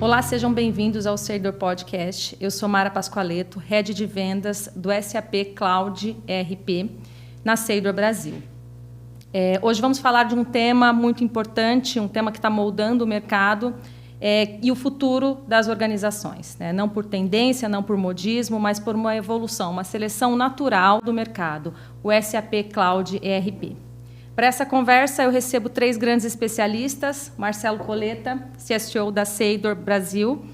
Olá, sejam bem-vindos ao Seidor Podcast. Eu sou Mara Pascoaleto, Head de Vendas do SAP Cloud ERP na Seidor Brasil. Hoje vamos falar de um tema muito importante, um tema que está moldando o mercado e o futuro das organizações. Não por tendência, não por modismo, mas por uma evolução, uma seleção natural do mercado, o SAP Cloud ERP. Para essa conversa, eu recebo 3 grandes especialistas: Marcelo Coleta, CSO da Seidor Brasil,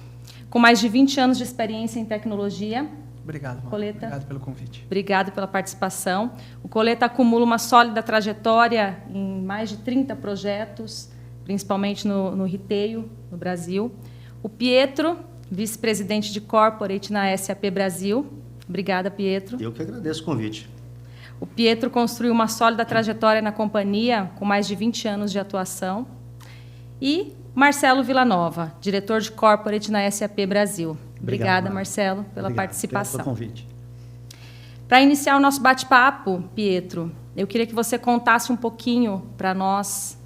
com mais de 20 anos de experiência em tecnologia. Obrigado, Mara. Coleta. Obrigado pelo convite. Obrigado pela participação. O Coleta acumula uma sólida trajetória em mais de 30 projetos, principalmente no retail, no Brasil. O Pietro, vice-presidente de Corporate na SAP Brasil. Obrigada, Pietro. Eu que agradeço o convite. O Pietro construiu uma sólida trajetória na companhia, com mais de 20 anos de atuação. E Marcelo Villanova, diretor de Corporate na SAP Brasil. Obrigada, Marcelo, pela participação. Obrigado pelo convite. Para iniciar o nosso bate-papo, Pietro, eu queria que você contasse um pouquinho para nós,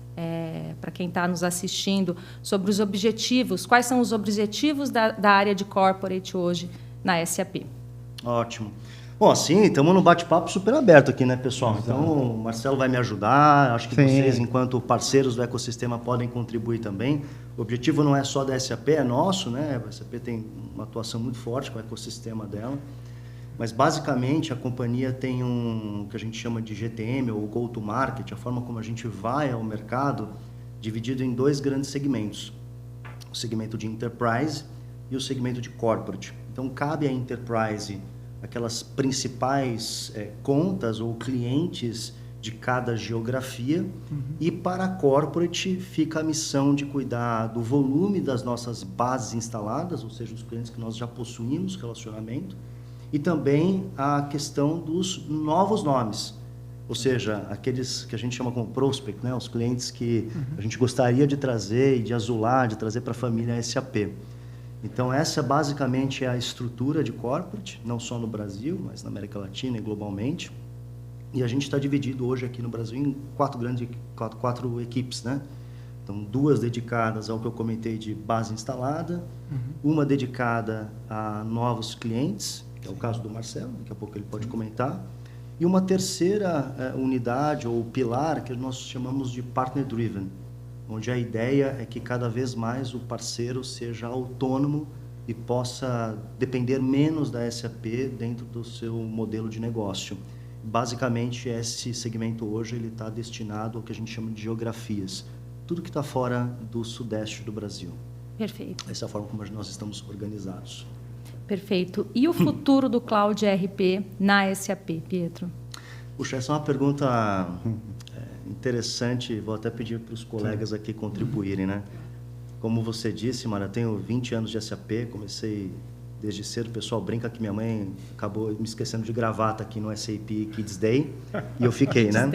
para quem está nos assistindo, sobre os objetivos. Quais são os objetivos da área de Corporate hoje na SAP? Ótimo. Bom, assim, estamos num bate-papo super aberto aqui, né, pessoal? Então, o Marcelo vai me ajudar, acho que vocês, enquanto parceiros do ecossistema, podem contribuir também. O objetivo não é só da SAP, é nosso, né? A SAP tem uma atuação muito forte com o ecossistema dela, mas, basicamente, a companhia tem um que a gente chama de GTM, ou Go-to-Market, a forma como a gente vai ao mercado, dividido em 2 grandes segmentos. O segmento de Enterprise e o segmento de Corporate. Então, cabe à Enterprise aquelas principais contas ou clientes de cada geografia, e para a corporate fica a missão de cuidar do volume das nossas bases instaladas, ou seja, os clientes que nós já possuímos relacionamento, e também a questão dos novos nomes, ou seja, aqueles que a gente chama como prospect, né? Os clientes que a gente gostaria de trazer e de azular, de trazer para a família SAP. Então, essa basicamente é a estrutura de corporate, não só no Brasil, mas na América Latina e globalmente. E a gente está dividido hoje aqui no Brasil em 4 equipes, né? Então, 2 dedicadas ao que eu comentei de base instalada, uma dedicada a novos clientes, que é o caso do Marcelo, daqui a pouco ele pode comentar, e uma terceira unidade ou pilar que nós chamamos de Partner Driven, onde a ideia é que cada vez mais o parceiro seja autônomo e possa depender menos da SAP dentro do seu modelo de negócio. Basicamente, esse segmento hoje está destinado ao que a gente chama de geografias, tudo que está fora do sudeste do Brasil. Perfeito. Essa é a forma como nós estamos organizados. Perfeito. E o futuro do Cloud ERP na SAP, Pietro? Puxa, essa é uma pergunta interessante, vou até pedir para os colegas aqui contribuírem, né? Como você disse, Mara, eu tenho 20 anos de SAP, comecei desde cedo, o pessoal brinca que minha mãe acabou me esquecendo de gravata aqui no SAP Kids Day, e eu fiquei, né?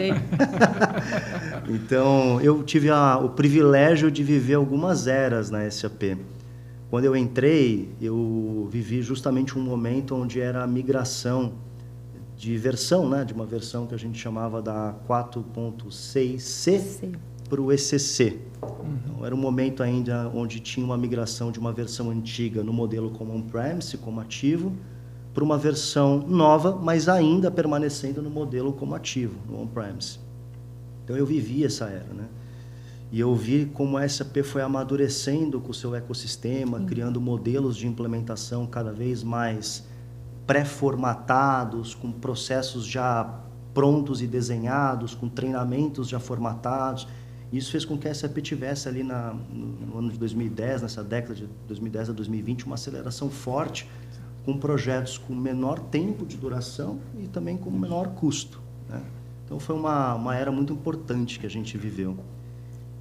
Então, eu tive o privilégio de viver algumas eras na SAP. Quando eu entrei, eu vivi justamente um momento onde era a migração de versão, né, de uma versão que a gente chamava da 4.6C para o ECC. Então, era um momento ainda onde tinha uma migração de uma versão antiga no modelo como on-premise, como ativo, para uma versão nova, mas ainda permanecendo no modelo como ativo, no on-premise. Então, eu vivi essa era, né? E eu vi como a SAP foi amadurecendo com o seu ecossistema, criando modelos de implementação cada vez mais pré-formatados, com processos já prontos e desenhados, com treinamentos já formatados. Isso fez com que a SAP tivesse ali no ano de 2010, nessa década de 2010 a 2020, uma aceleração forte, com projetos com menor tempo de duração e também com menor custo, né? Então, foi uma era muito importante que a gente viveu.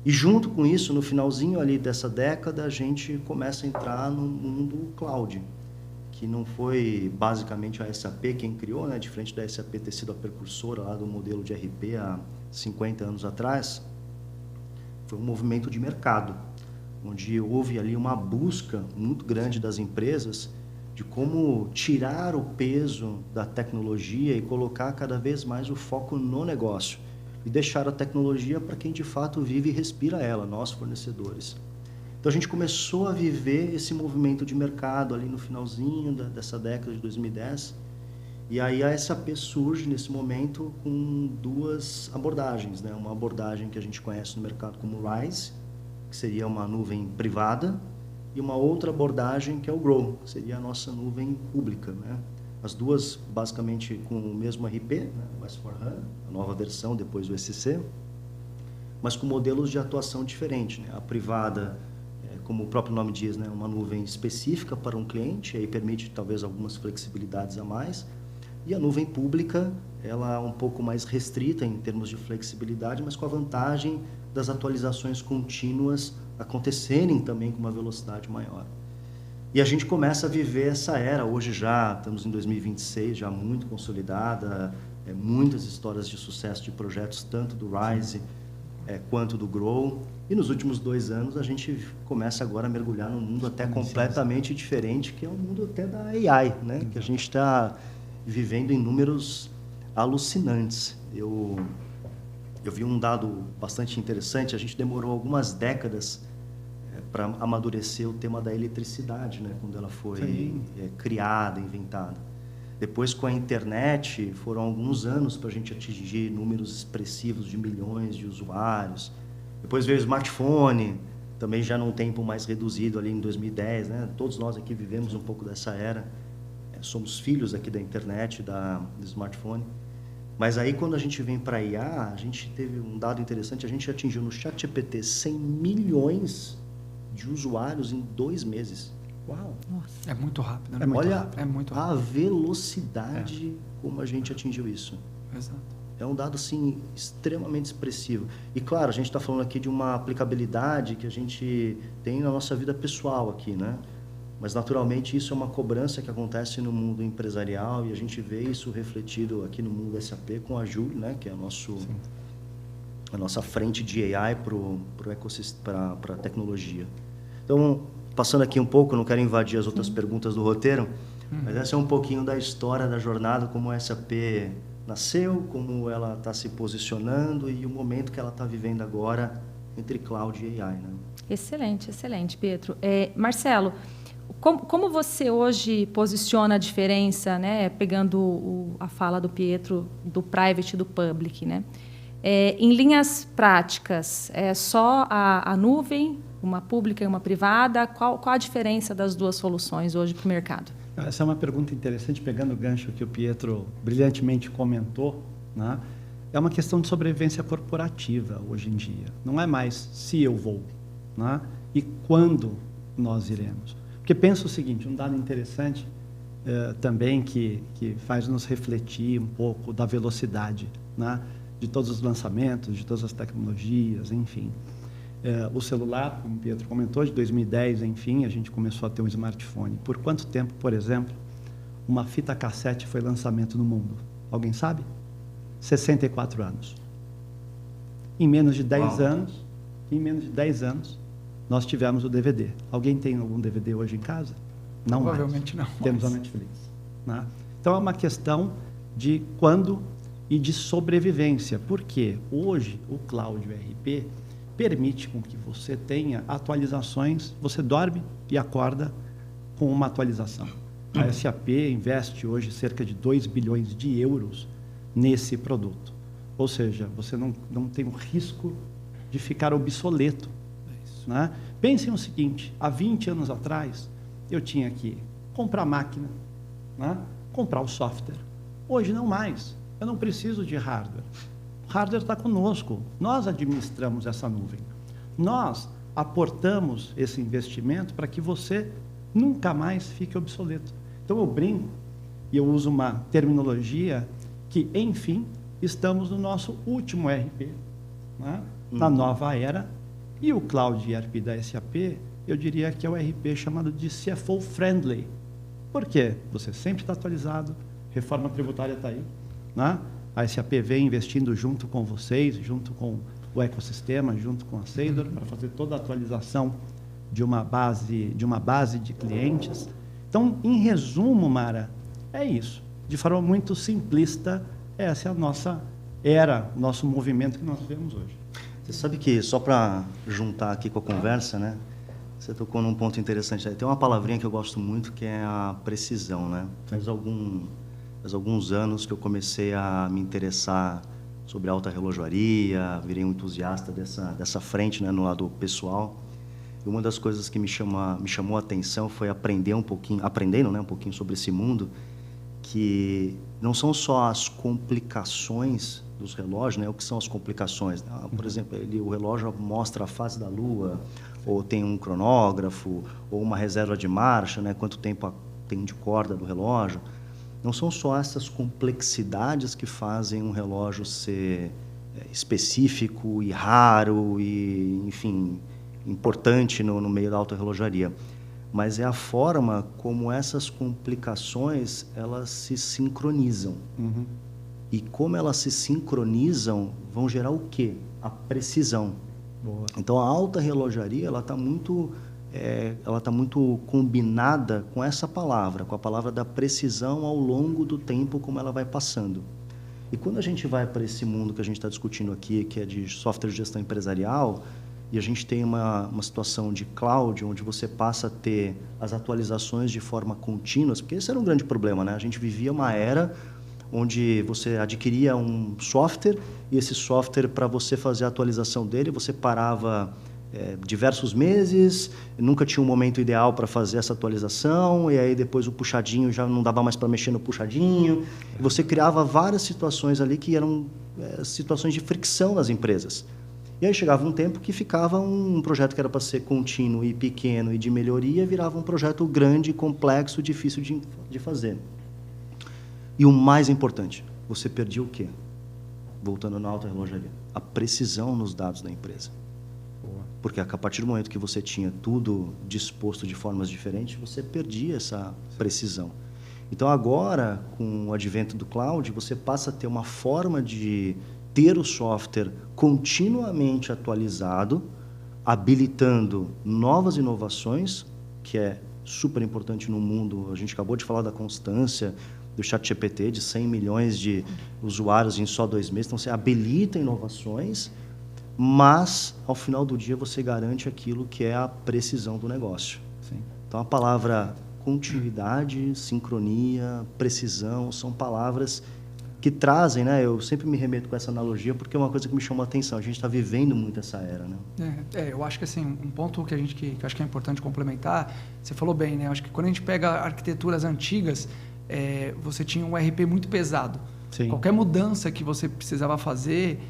E, junto com isso, no finalzinho ali dessa década, a gente começa a entrar no mundo cloud, que não foi basicamente a SAP quem criou, né? Diferente da SAP ter sido a precursora lá do modelo de RP há 50 anos atrás, foi um movimento de mercado, onde houve ali uma busca muito grande das empresas de como tirar o peso da tecnologia e colocar cada vez mais o foco no negócio e deixar a tecnologia para quem de fato vive e respira ela, nós fornecedores. Então a gente começou a viver esse movimento de mercado ali no finalzinho dessa década de 2010. E aí a SAP surge nesse momento com duas abordagens, né? Uma abordagem que a gente conhece no mercado como RISE, que seria uma nuvem privada, e uma outra abordagem que é o GROW, que seria a nossa nuvem pública, né? As duas basicamente com o mesmo RP, né? O S/4HANA, a nova versão depois do ECC, mas com modelos de atuação diferentes, né? A privada, como o próprio nome diz, né? Uma nuvem específica para um cliente, aí permite talvez algumas flexibilidades a mais. E a nuvem pública, ela é um pouco mais restrita em termos de flexibilidade, mas com a vantagem das atualizações contínuas acontecerem também com uma velocidade maior. E a gente começa a viver essa era, hoje já estamos em 2026, já muito consolidada, muitas histórias de sucesso de projetos, tanto do RISE quanto do GROW. E nos últimos 2 anos a gente começa agora a mergulhar num mundo até completamente diferente, que é o mundo até da AI, né? Que a gente está vivendo em números alucinantes. Eu vi um dado bastante interessante, a gente demorou algumas décadas para amadurecer o tema da eletricidade, né? Quando ela foi criada, inventada. Depois, com a internet, foram alguns anos para a gente atingir números expressivos de milhões de usuários. Depois veio o smartphone, também já num tempo mais reduzido, ali em 2010. Né? Todos nós aqui vivemos um pouco dessa era. Somos filhos aqui da internet, do smartphone. Mas aí, quando a gente vem para a IA, a gente teve um dado interessante. A gente atingiu no ChatGPT 100 milhões de usuários em 2 meses. Uau! Nossa. É muito rápido, né? Olha é muito rápido. A velocidade como a gente atingiu isso. Exato. É um dado, assim, extremamente expressivo. E, claro, a gente está falando aqui de uma aplicabilidade que a gente tem na nossa vida pessoal aqui, né? Mas, naturalmente, isso é uma cobrança que acontece no mundo empresarial e a gente vê isso refletido aqui no mundo SAP com a Joule, né? Que é a nossa frente de AI para a tecnologia. Então, passando aqui um pouco, não quero invadir as outras perguntas do roteiro, mas essa é um pouquinho da história, da jornada, como a SAP nasceu, como ela está se posicionando e o momento que ela está vivendo agora entre cloud e AI. Né? Excelente, excelente, Pietro. Marcelo, como você hoje posiciona a diferença, né, pegando a fala do Pietro, do private e do public, né? Em linhas práticas, é só a nuvem, uma pública e uma privada? Qual a diferença das duas soluções hoje para o mercado? Essa é uma pergunta interessante, pegando o gancho que o Pietro brilhantemente comentou, né? É uma questão de sobrevivência corporativa hoje em dia. Não é mais se eu vou, né? E quando nós iremos. Porque pensa o seguinte, um dado interessante também que faz nos refletir um pouco da velocidade, né? De todos os lançamentos, de todas as tecnologias, enfim. O celular, como o Pietro comentou, de 2010, enfim, a gente começou a ter um smartphone. Por quanto tempo, por exemplo, uma fita cassete foi lançamento no mundo? Alguém sabe? 64 anos. Em menos de 10 anos, nós tivemos o DVD. Alguém tem algum DVD hoje em casa? Não mais. Provavelmente não. Temos a Netflix. Né? Então, é uma questão de quando e de sobrevivência. Porque hoje, o Cloud e o ERP permite com que você tenha atualizações, você dorme e acorda com uma atualização. A SAP investe hoje cerca de 2 bilhões de euros nesse produto. Ou seja, você não tem o risco de ficar obsoleto. Né? Pensem o seguinte, há 20 anos atrás, eu tinha que comprar máquina, né? Comprar o software. Hoje não mais, eu não preciso de hardware. O hardware está conosco, nós administramos essa nuvem. Nós aportamos esse investimento para que você nunca mais fique obsoleto. Então eu brinco e eu uso uma terminologia que, enfim, estamos no nosso último ERP, né? Na nova era. E o Cloud ERP da SAP, eu diria que é o ERP chamado de CFO Friendly. Por quê? Você sempre está atualizado, reforma tributária está aí, né? A SAP vem investindo junto com vocês, junto com o ecossistema, junto com a Seidor, para fazer toda a atualização de uma base de clientes. Então, em resumo, Mara, é isso. De forma muito simplista, essa é a nossa era, nosso movimento que nós vemos hoje. Você sabe que, só para juntar aqui com a conversa, né? Você tocou num ponto interessante. Tem uma palavrinha que eu gosto muito que é a precisão, né? Faz alguns anos que eu comecei a me interessar sobre alta relojoaria, virei um entusiasta dessa frente, né, no lado pessoal. E uma das coisas que me chamou a atenção foi aprendendo um pouquinho sobre esse mundo, que não são só as complicações dos relógios, né? O que são as complicações? Por exemplo, o relógio mostra a fase da lua, ou tem um cronógrafo, ou uma reserva de marcha, né? Quanto tempo tem de corda do relógio. Não são só essas complexidades que fazem um relógio ser específico e raro e, enfim, importante no meio da autorrelojaria, mas é a forma como essas complicações elas se sincronizam. Uhum. E como elas se sincronizam, vão gerar o quê? A precisão. Boa. Então, a alta relojaria ela está muito combinada com essa palavra, com a palavra da precisão ao longo do tempo, como ela vai passando. E quando a gente vai para esse mundo que a gente está discutindo aqui, que é de software de gestão empresarial, e a gente tem uma situação de cloud, onde você passa a ter as atualizações de forma contínua, porque esse era um grande problema, né? A gente vivia uma era onde você adquiria um software, e esse software, para você fazer a atualização dele, você parava diversos meses, nunca tinha um momento ideal para fazer essa atualização, e aí depois o puxadinho já não dava mais para mexer no puxadinho. E você criava várias situações ali que eram situações de fricção nas empresas. E aí chegava um tempo que ficava um projeto que era para ser contínuo e pequeno e de melhoria, virava um projeto grande, complexo, difícil de fazer. E o mais importante, você perdia o quê? Voltando na alta relojaria, a precisão nos dados da empresa. Porque a partir do momento que você tinha tudo disposto de formas diferentes, você perdia essa precisão. Então agora, com o advento do cloud, você passa a ter uma forma de ter o software continuamente atualizado, habilitando novas inovações, que é super importante no mundo. A gente acabou de falar da constância do ChatGPT, de 100 milhões de usuários em só 2 meses. Então, você habilita inovações, mas, ao final do dia, você garante aquilo que é a precisão do negócio. Sim. Então, a palavra continuidade, sincronia, precisão, são palavras que trazem, né? Eu sempre me remeto com essa analogia porque é uma coisa que me chamou a atenção. A gente está vivendo muito essa era, né? Eu acho que assim, um ponto que eu acho que é importante complementar, você falou bem, né? Eu acho que quando a gente pega arquiteturas antigas, você tinha um ERP muito pesado. Sim. Qualquer mudança que você precisava fazer,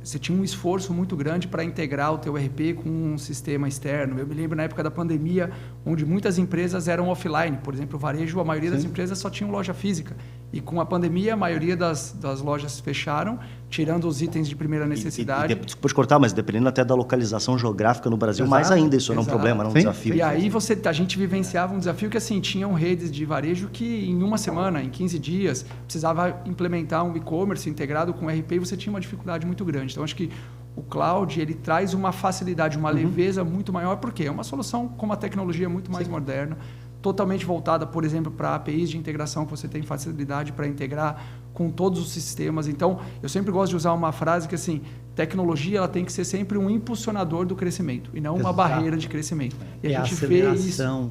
você tinha um esforço muito grande para integrar o teu ERP com um sistema externo. Eu me lembro na época da pandemia, onde muitas empresas eram offline. Por exemplo, o varejo, a maioria das empresas só tinham loja física. E com a pandemia, a maioria das lojas fecharam, tirando os itens de primeira necessidade. Desculpa te cortar, mas dependendo até da localização geográfica no Brasil, mais ainda isso era um problema, era um desafio. E aí a gente vivenciava um desafio que assim, tinham redes de varejo que em uma semana, em 15 dias, precisava implementar um e-commerce integrado com RP e você tinha uma dificuldade muito grande. Então, acho que o cloud ele traz uma facilidade, uma leveza muito maior, porque é uma solução com uma tecnologia muito mais moderna, totalmente voltada, por exemplo, para APIs de integração, que você tem facilidade para integrar com todos os sistemas. Então, eu sempre gosto de usar uma frase que, assim, tecnologia ela tem que ser sempre um impulsionador do crescimento e não uma barreira de crescimento. E a gente vê isso.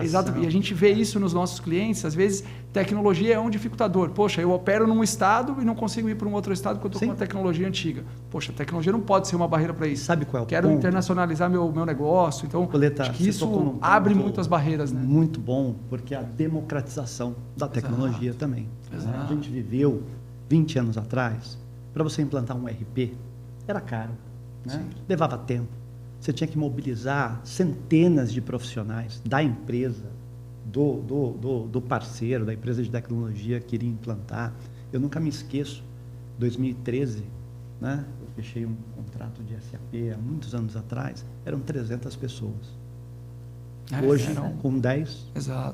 Exato. E a gente vê isso nos nossos clientes. Às vezes, tecnologia é um dificultador. Poxa, eu opero num estado e não consigo ir para um outro estado porque eu estou com uma tecnologia antiga. Poxa, a tecnologia não pode ser uma barreira para isso. Sabe qual é o Quero ponto? internacionalizar meu negócio. Então, Coleta, acho que isso abre muitas barreiras, né? Muito bom, porque a democratização da tecnologia também. A gente viveu 20 anos atrás, para você implantar um ERP, era caro, né? Levava tempo. Você tinha que mobilizar centenas de profissionais da empresa, do parceiro, da empresa de tecnologia que iria implantar. Eu nunca me esqueço, 2013, né? Eu fechei um contrato de SAP há muitos anos atrás, eram 300 pessoas. Hoje, com 10,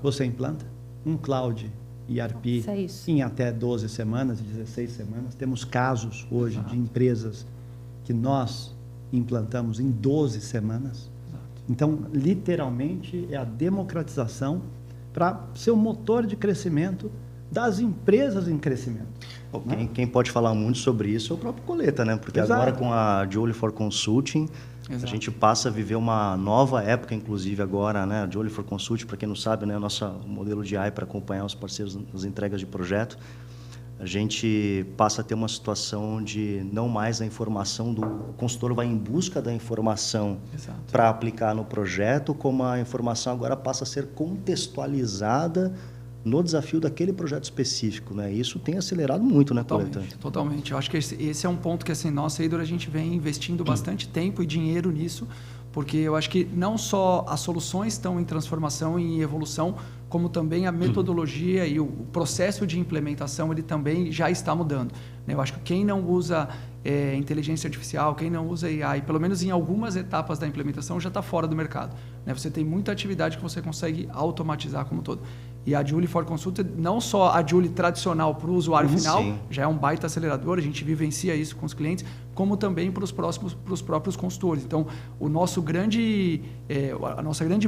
você implanta um cloud ERP em até 12 semanas, 16 semanas. Temos casos hoje de empresas que nós implantamos em 12 semanas. Então, literalmente, é a democratização para ser o motor de crescimento das empresas em crescimento. Quem pode falar muito sobre isso é o próprio Coleta, né? Porque agora com a Joule for Consulting, Exato. A gente passa a viver uma nova época, inclusive agora, né? A Jolie for Consult, para quem não sabe, né? Nosso modelo de AI para acompanhar os parceiros nas entregas de projeto. A gente passa a ter uma situação onde não mais a informação o consultor vai em busca da informação para aplicar no projeto, como a informação agora passa a ser contextualizada no desafio daquele projeto específico, né? Isso tem acelerado muito, né, Coleta? Totalmente. Eu acho que esse é um ponto que, assim, nós, Seidor, a gente vem investindo bastante tempo e dinheiro nisso, porque eu acho que não só as soluções estão em transformação e em evolução, como também a metodologia e o processo de implementação, ele também já está mudando, né? Eu acho que quem não usa inteligência artificial, quem não usa AI, pelo menos em algumas etapas da implementação, já está fora do mercado, né? Você tem muita atividade que você consegue automatizar como todo. E a Jolie for Consult, não só a Jolie tradicional para o usuário final, já é um baita acelerador, a gente vivencia isso com os clientes, como também para os próprios consultores. Então, a nossa grande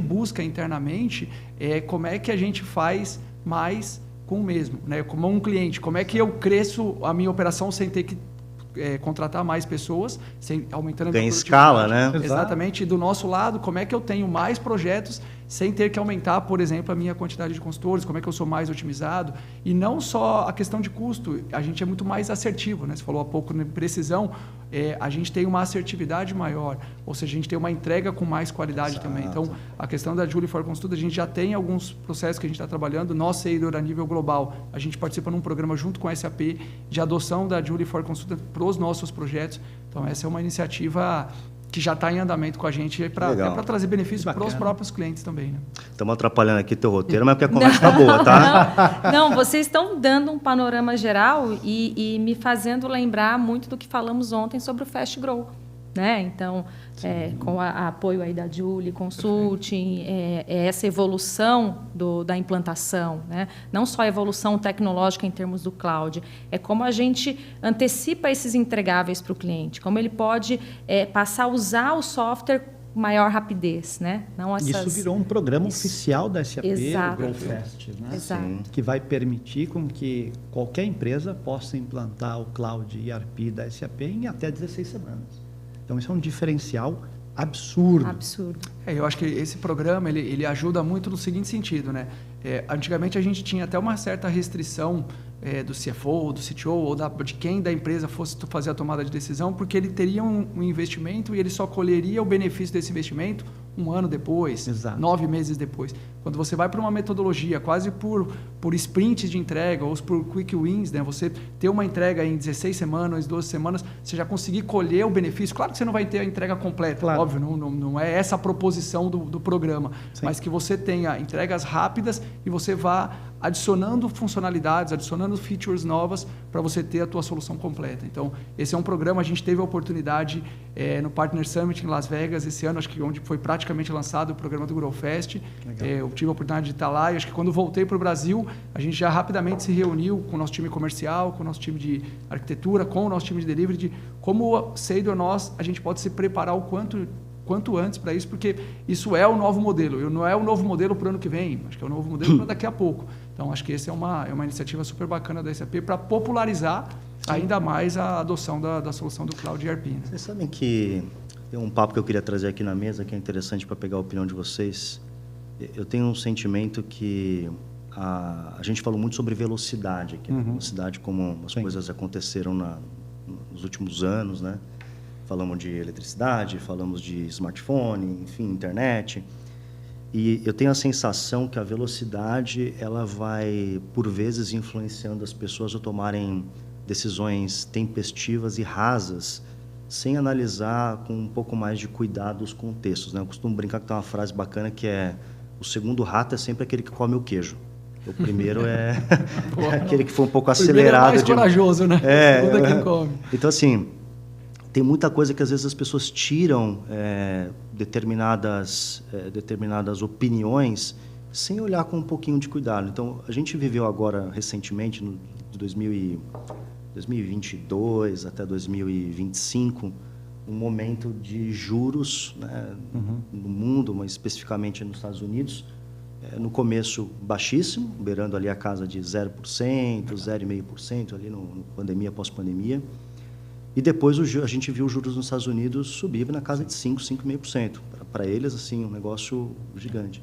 busca internamente é como é que a gente faz mais com o mesmo, né? Como um cliente, como é que eu cresço a minha operação sem ter que contratar mais pessoas, aumentando a ganha escala, né? Exatamente. E do nosso lado, como é que eu tenho mais projetos sem ter que aumentar, por exemplo, a minha quantidade de consultores, como é que eu sou mais otimizado. E não só a questão de custo, a gente é muito mais assertivo, né? Você falou há pouco de precisão, a gente tem uma assertividade maior, ou seja, a gente tem uma entrega com mais qualidade também. Então, a questão da Jolie for Consult, a gente já tem alguns processos que a gente está trabalhando, nós, Seidor, a nível global, a gente participa num programa junto com a SAP de adoção da Jolie for Consult para os nossos projetos. Então, essa é uma iniciativa que já está em andamento com a gente para trazer benefícios para os próprios clientes também, né? Estamos atrapalhando aqui teu roteiro, mas porque a conversa está boa, tá? Não, vocês estão dando um panorama geral e me fazendo lembrar muito do que falamos ontem sobre o Fast Grow, né? Então, com a apoio aí da Jolie Consulting, essa evolução da implantação, né? Não só a evolução tecnológica em termos do cloud, é como a gente antecipa esses entregáveis para o cliente, como ele pode passar a usar o software com maior rapidez, né? Não Isso virou um programa oficial da SAP, o GrowFast, né? Exato. Que vai permitir com que qualquer empresa possa implantar o Cloud ERP da SAP em até 16 semanas. Então, isso é um diferencial absurdo. Eu acho que esse programa ele ajuda muito no seguinte sentido, né? Antigamente a gente tinha até uma certa restrição do CFO, do CTO ou de quem da empresa fosse fazer a tomada de decisão, porque ele teria um investimento e ele só colheria o benefício desse investimento um ano depois, 9 meses depois. Quando você vai para uma metodologia quase por sprints de entrega ou por quick wins, né? Você ter uma entrega em 16 semanas, 12 semanas, você já conseguir colher o benefício. Claro que você não vai ter a entrega completa, óbvio, não é essa a proposição do programa, mas que você tenha entregas rápidas e você vá adicionando funcionalidades, adicionando features novas para você ter a tua solução completa. Então, esse é um programa, a gente teve a oportunidade no Partner Summit em Las Vegas esse ano, acho que onde foi praticamente lançado o programa do GrowFest. Eu tive a oportunidade de estar lá e acho que quando voltei para o Brasil, a gente já rapidamente se reuniu com o nosso time comercial, com o nosso time de arquitetura, com o nosso time de delivery, de como Seidor a gente pode se preparar o quanto antes para isso, porque isso é o novo modelo. Não é o novo modelo para o ano que vem, acho que é o novo modelo para daqui a pouco. Então, acho que essa é uma iniciativa super bacana da SAP para popularizar ainda mais a adoção da solução do Cloud ERP. Né? Vocês sabem que tem um papo que eu queria trazer aqui na mesa, que é interessante para pegar a opinião de vocês. Eu tenho um sentimento que a gente falou muito sobre velocidade aqui, né? Velocidade, como as coisas aconteceram nos últimos anos, né? Falamos de eletricidade, falamos de smartphone, enfim, internet. E eu tenho a sensação que a velocidade ela vai, por vezes, influenciando as pessoas a tomarem decisões tempestivas e rasas, sem analisar com um pouco mais de cuidado os contextos, né? Eu costumo brincar que tem uma frase bacana que é: o segundo rato é sempre aquele que come o queijo. O primeiro é aquele que foi um pouco acelerado. O primeiro é mais corajoso, né? O segundo é quem come. Então, assim, tem muita coisa que às vezes as pessoas tiram determinadas opiniões sem olhar com um pouquinho de cuidado. Então, a gente viveu agora, recentemente, de 2022 até 2025, um momento de juros, né, no mundo, mas especificamente nos Estados Unidos, no começo baixíssimo, beirando ali a casa de 0%, 0,5% ali no pandemia, pós-pandemia. E depois a gente viu os juros nos Estados Unidos subir na casa de 5,5%. Para eles, assim, um negócio gigante.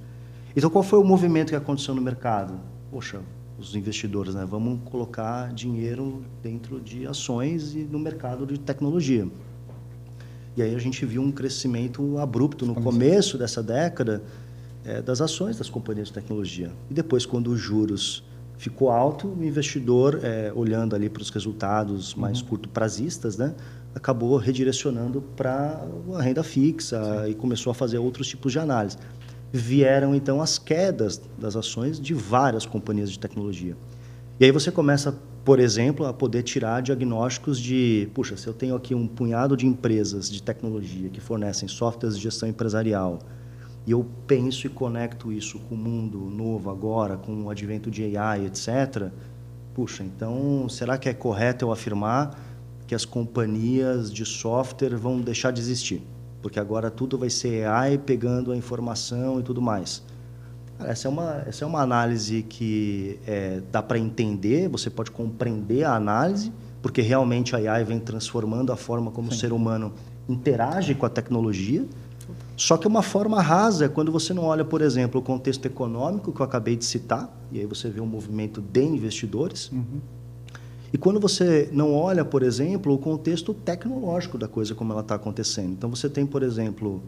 Então, qual foi o movimento que aconteceu no mercado? Poxa, os investidores, né? Vamos colocar dinheiro dentro de ações e no mercado de tecnologia. E aí a gente viu um crescimento abrupto no começo dessa década das ações das companhias de tecnologia. E depois, quando os juros ficou alto, o investidor, olhando ali para os resultados mais curto-prazistas, né, acabou redirecionando para a renda fixa e começou a fazer outros tipos de análise. Vieram, então, as quedas das ações de várias companhias de tecnologia. E aí você começa, por exemplo, a poder tirar diagnósticos de, puxa, se eu tenho aqui um punhado de empresas de tecnologia que fornecem softwares de gestão empresarial, e eu penso e conecto isso com o mundo novo agora, com o advento de AI, etc., puxa, então, será que é correto eu afirmar que as companhias de software vão deixar de existir? Porque agora tudo vai ser AI pegando a informação e tudo mais. Essa é uma análise que dá para entender, você pode compreender a análise, porque realmente a AI vem transformando a forma como o ser humano interage com a tecnologia. Só que é uma forma rasa, quando você não olha, por exemplo, o contexto econômico que eu acabei de citar, e aí você vê um movimento de investidores, e quando você não olha, por exemplo, o contexto tecnológico da coisa, como ela está acontecendo. Então, você tem, por exemplo,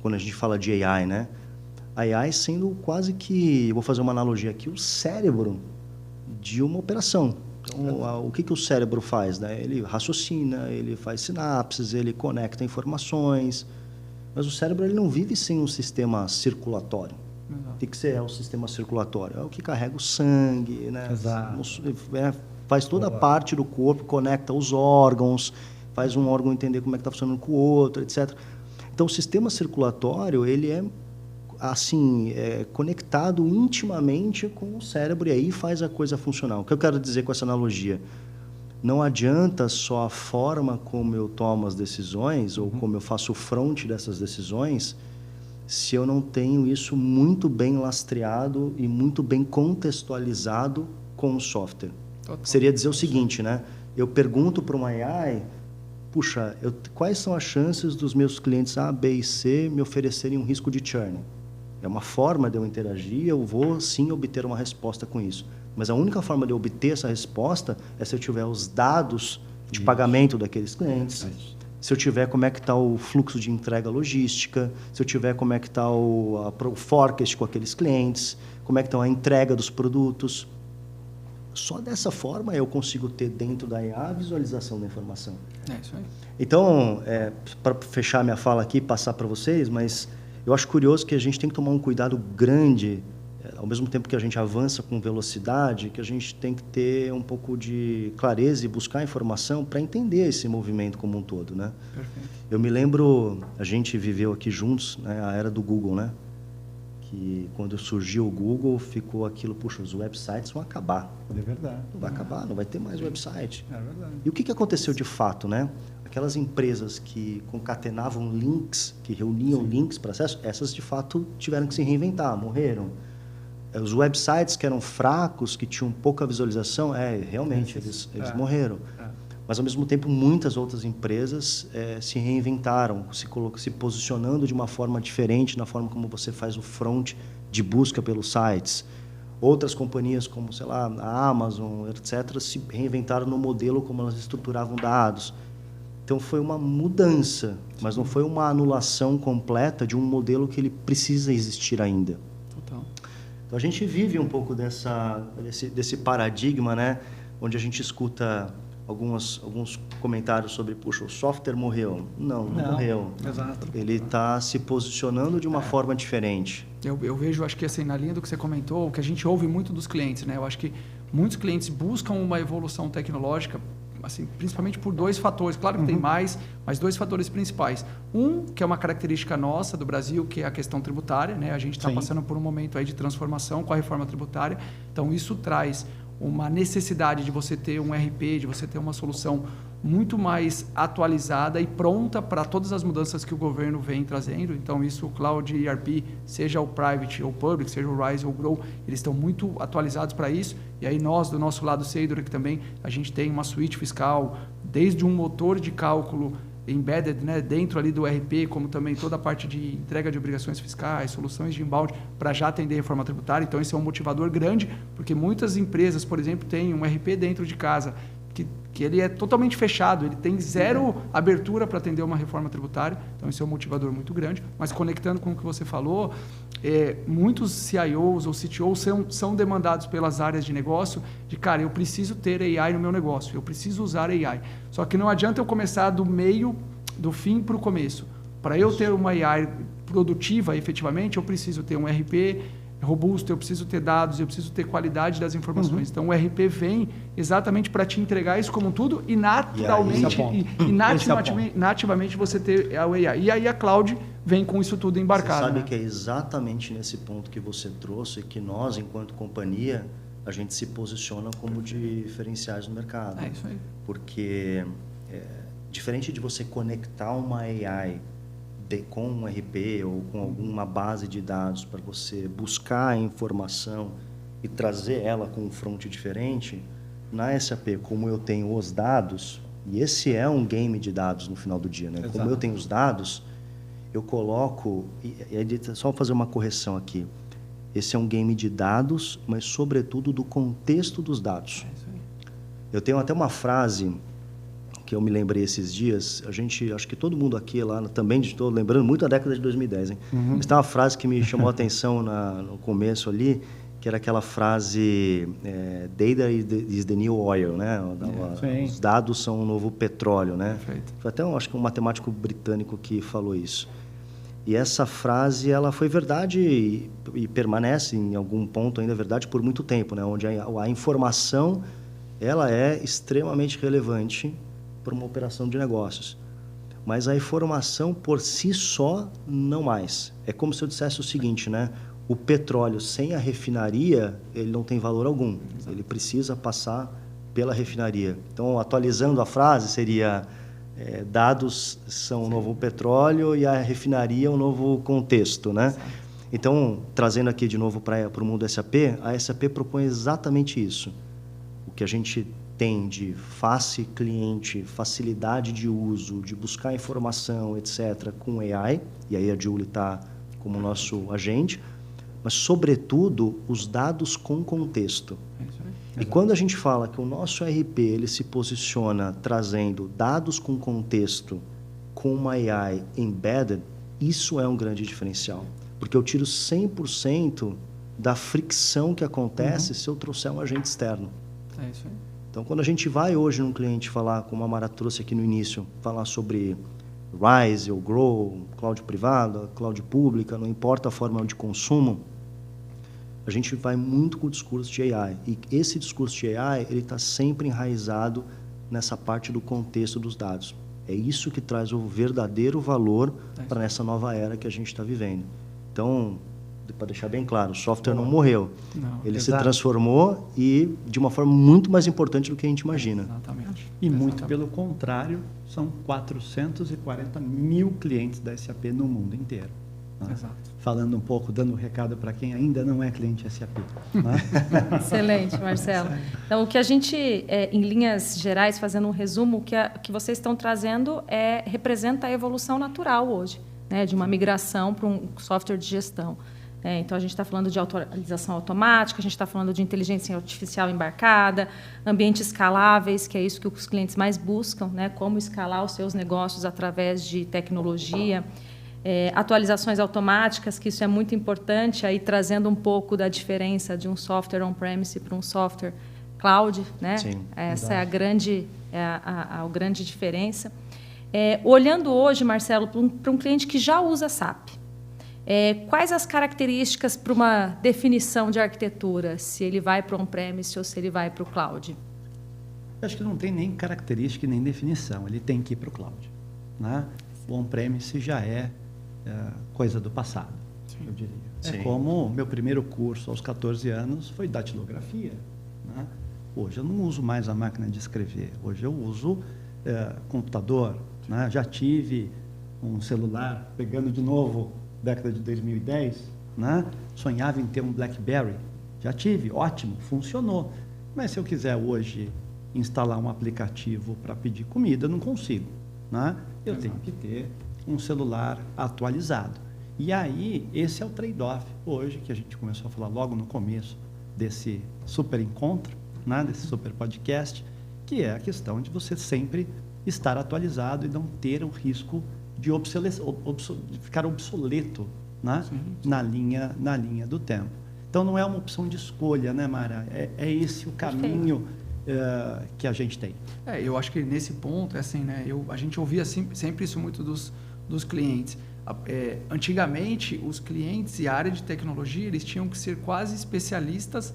quando a gente fala de AI, né? A AI sendo quase que, eu vou fazer uma analogia aqui, o cérebro de uma operação. Então, o que o cérebro faz? Né? Ele raciocina, ele faz sinapses, ele conecta informações, mas o cérebro ele não vive sem um sistema circulatório. O que é o sistema circulatório? É o que carrega o sangue, né? Faz toda a parte do corpo, conecta os órgãos, faz um órgão entender como é que está funcionando com o outro, etc. Então, o sistema circulatório ele é assim, conectado intimamente com o cérebro e aí faz a coisa funcionar. O que eu quero dizer com essa analogia? Não adianta só a forma como eu tomo as decisões ou como eu faço o front dessas decisões se eu não tenho isso muito bem lastreado e muito bem contextualizado com o software. Seria dizer o seguinte, né? Eu pergunto para uma AI, puxa, quais são as chances dos meus clientes A, B e C me oferecerem um risco de churn? É uma forma de eu interagir, eu vou sim obter uma resposta com isso. Mas a única forma de eu obter essa resposta é se eu tiver os dados de pagamento daqueles clientes, se eu tiver como é que está o fluxo de entrega logística, se eu tiver como é que está o forecast com aqueles clientes, como é que está a entrega dos produtos. Só dessa forma eu consigo ter dentro da IA a visualização da informação. É isso aí. Então, para fechar minha fala aqui e passar para vocês, mas eu acho curioso que a gente tem que tomar um cuidado grande, ao mesmo tempo que a gente avança com velocidade, que a gente tem que ter um pouco de clareza e buscar informação para entender esse movimento como um todo, né? Perfeito. Eu me lembro, a gente viveu aqui juntos, né, a era do Google, né? Que quando surgiu o Google, ficou aquilo, puxa, os websites vão acabar. É verdade. Não vai acabar, não vai ter mais website. É verdade. E o que aconteceu de fato, né? Aquelas empresas que concatenavam links, que reuniam links para acesso, essas de fato tiveram que se reinventar, morreram. Os websites que eram fracos, que tinham pouca visualização, realmente, eles morreram. Mas, ao mesmo tempo, muitas outras empresas se reinventaram, se posicionando de uma forma diferente na forma como você faz o front de busca pelos sites. Outras companhias, como, sei lá, a Amazon, etc., se reinventaram no modelo como elas estruturavam dados. Então, foi uma mudança, mas não foi uma anulação completa de um modelo que ele precisa existir ainda. Total. Então, a gente vive um pouco desse paradigma, né? Onde a gente escuta alguns comentários sobre, puxa, o software morreu. Não morreu. Exato. Ele está se posicionando de uma forma diferente. Eu vejo, acho que assim, na linha do que você comentou, o que a gente ouve muito dos clientes, né? Eu acho que muitos clientes buscam uma evolução tecnológica, assim, principalmente por dois fatores. Claro que tem mais, mas dois fatores principais. Um, que é uma característica nossa do Brasil, que é a questão tributária, né? A gente está passando por um momento aí de transformação com a reforma tributária. Então, isso traz uma necessidade de você ter um RP, de você ter uma solução muito mais atualizada e pronta para todas as mudanças que o governo vem trazendo. Então, isso, o Cloud ERP, seja o Private ou Public, seja o Rise ou o Grow, eles estão muito atualizados para isso. E aí nós, do nosso lado Seidor, que também a gente tem uma suíte fiscal, desde um motor de cálculo embedded, né, dentro ali do ERP, como também toda a parte de entrega de obrigações fiscais, soluções de inbound, para já atender a reforma tributária. Então, esse é um motivador grande, porque muitas empresas, por exemplo, têm um ERP dentro de casa, que ele é totalmente fechado, ele tem zero abertura para atender uma reforma tributária, então esse é um motivador muito grande. Mas conectando com o que você falou, muitos CIOs ou CTOs são demandados pelas áreas de negócio de, cara, eu preciso ter AI no meu negócio, eu preciso usar AI. Só que não adianta eu começar do fim para o começo. Para eu ter uma AI produtiva, efetivamente, eu preciso ter um RP robusto, eu preciso ter dados, eu preciso ter qualidade das informações. Então, o RP vem exatamente para te entregar isso como tudo e naturalmente nativamente você ter a AI. E aí a cloud vem com isso tudo embarcado. Você sabe que é exatamente nesse ponto que você trouxe que nós, enquanto companhia, a gente se posiciona como diferenciais no mercado. É isso aí. Porque, diferente de você conectar uma AI com um RP ou com alguma base de dados para você buscar a informação e trazer ela com um front diferente, na SAP, como eu tenho os dados, e esse é um game de dados no final do dia, né? Como eu tenho os dados, eu coloco... Só fazer uma correção aqui. Esse é um game de dados, mas sobretudo do contexto dos dados. É isso aí. Eu tenho até uma frase que eu me lembrei esses dias, acho que todo mundo aqui lá também, estou lembrando muito da década de 2010, hein? Mas tem uma frase que me chamou a atenção no começo ali, que era aquela frase, data is the new oil, né? Os dados são o novo petróleo, né? Perfeito. Foi até, acho que um matemático britânico que falou isso. E essa frase, ela foi verdade e permanece em algum ponto ainda verdade por muito tempo, né? Onde a informação, ela é extremamente relevante para uma operação de negócios. Mas a informação por si só, não mais. É como se eu dissesse o seguinte, né? O petróleo sem a refinaria, ele não tem valor algum. Ele precisa passar pela refinaria. Então, atualizando a frase, seria dados são o novo petróleo e a refinaria é um novo contexto, né? Então, trazendo aqui de novo para o mundo SAP, a SAP propõe exatamente isso. O que a gente tem de face cliente, facilidade de uso, de buscar informação, etc., com AI, e aí a Julie está como nosso agente, mas, sobretudo, os dados com contexto. E quando a gente fala que o nosso RP ele se posiciona trazendo dados com contexto com uma AI embedded, isso é um grande diferencial, porque eu tiro 100% da fricção que acontece se eu trouxer um agente externo. É isso aí. Então, quando a gente vai hoje num cliente falar, como a Mara trouxe aqui no início, falar sobre Rise ou Grow, cloud privada, cloud pública, não importa a forma de consumo, a gente vai muito com o discurso de AI. E esse discurso de AI, ele está sempre enraizado nessa parte do contexto dos dados. É isso que traz o verdadeiro valor para essa nova era que a gente está vivendo. Então, para deixar bem claro, o software não morreu. Ele se transformou e de uma forma muito mais importante do que a gente imagina. Exatamente. E muito pelo contrário, são 440 mil clientes da SAP no mundo inteiro. Né? Exato. Falando um pouco, dando um recado para quem ainda não é cliente SAP. Né? Excelente, Marcelo. Então, o que a gente, em linhas gerais, fazendo um resumo, o que vocês estão trazendo representa a evolução natural hoje, né, de uma migração para um software de gestão. Então, a gente está falando de atualização automática, a gente está falando de inteligência artificial embarcada, ambientes escaláveis, que é isso que os clientes mais buscam, né? Como escalar os seus negócios através de tecnologia, atualizações automáticas, que isso é muito importante, aí trazendo um pouco da diferença de um software on-premise para um software cloud, né? Sim, essa é a grande diferença. Olhando hoje, Marcelo, para um cliente que já usa SAP, quais as características para uma definição de arquitetura, se ele vai para o on-premise ou se ele vai para o cloud? Eu acho que não tem nem característica nem definição, ele tem que ir para o cloud. Né? O on-premise já é coisa do passado, eu diria. Sim. Como o meu primeiro curso aos 14 anos foi datilografia. Né? Hoje eu não uso mais a máquina de escrever, hoje eu uso computador, né? Já tive um celular, pegando de novo, década de 2010, né? Sonhava em ter um BlackBerry, já tive, ótimo, funcionou. Mas se eu quiser hoje instalar um aplicativo para pedir comida, eu não consigo, né? Eu tenho que ter um celular atualizado. E aí, esse é o trade-off hoje, que a gente começou a falar logo no começo desse super encontro, né? Desse super podcast, que é a questão de você sempre estar atualizado e não ter o risco de ficar obsoleto, né? Na linha do tempo. Então, não é uma opção de escolha, né, Mara? É esse o caminho que a gente tem. Eu acho que nesse ponto, assim, né, a gente ouvia sempre isso muito dos clientes. Antigamente, os clientes e a área de tecnologia, eles tinham que ser quase especialistas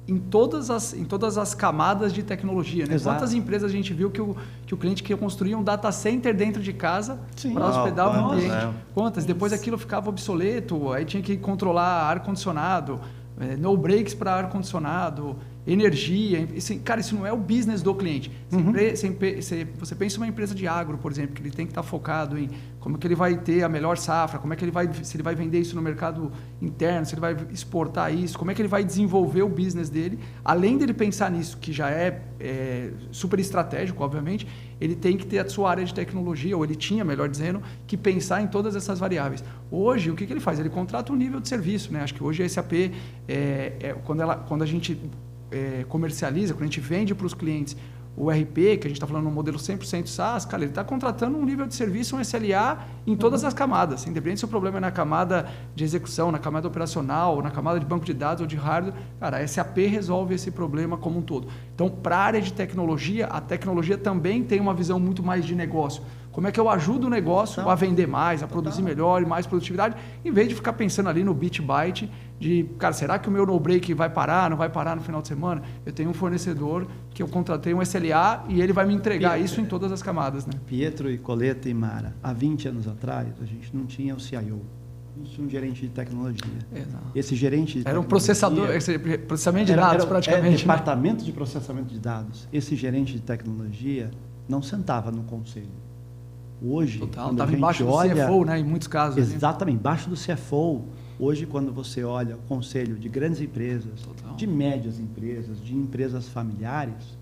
em todas as camadas de tecnologia, né? Quantas empresas a gente viu que o cliente queria construir um data center dentro de casa para hospedar o ambiente? Quantas? Depois aquilo ficava obsoleto, aí tinha que controlar ar-condicionado, no breaks para ar-condicionado, energia. Cara, isso não é o business do cliente. Você pensa em uma empresa de agro, por exemplo, que ele tem que estar focado em como que ele vai ter a melhor safra, se ele vai vender isso no mercado interno, se ele vai exportar isso, como é que ele vai desenvolver o business dele. Além dele pensar nisso, que já é super estratégico, obviamente, ele tem que ter a sua área de tecnologia, ou ele tinha, melhor dizendo, que pensar em todas essas variáveis. Hoje, o que ele faz? Ele contrata um nível de serviço, né? Acho que hoje a SAP, quando a gente comercializa, quando a gente vende para os clientes o RP, que a gente está falando no modelo 100% SaaS, cara, ele está contratando um nível de serviço, um SLA em todas as camadas, independente se o problema é na camada de execução, na camada operacional, na camada de banco de dados ou de hardware, cara, a SAP resolve esse problema como um todo. Então, para a área de tecnologia, a tecnologia também tem uma visão muito mais de negócio. Como é que eu ajudo o negócio a vender mais, a produzir melhor e mais produtividade, em vez de ficar pensando ali no bit byte de, cara, será que o meu no-break vai parar, não vai parar no final de semana? Eu tenho um fornecedor que eu contratei um SLA e ele vai me entregar isso em todas as camadas, né? Pietro e Coleta e Mara, há 20 anos atrás, a gente não tinha o CIO. A gente tinha um gerente de tecnologia. Exato. Esse gerente de era um processamento de dados, praticamente. Departamento de processamento de dados. Esse gerente de tecnologia não sentava no conselho. Hoje, quando a gente embaixo olha, do CFO, né, em muitos casos. Exatamente, embaixo do CFO. Hoje, quando você olha o conselho de grandes empresas, de médias empresas, de empresas familiares,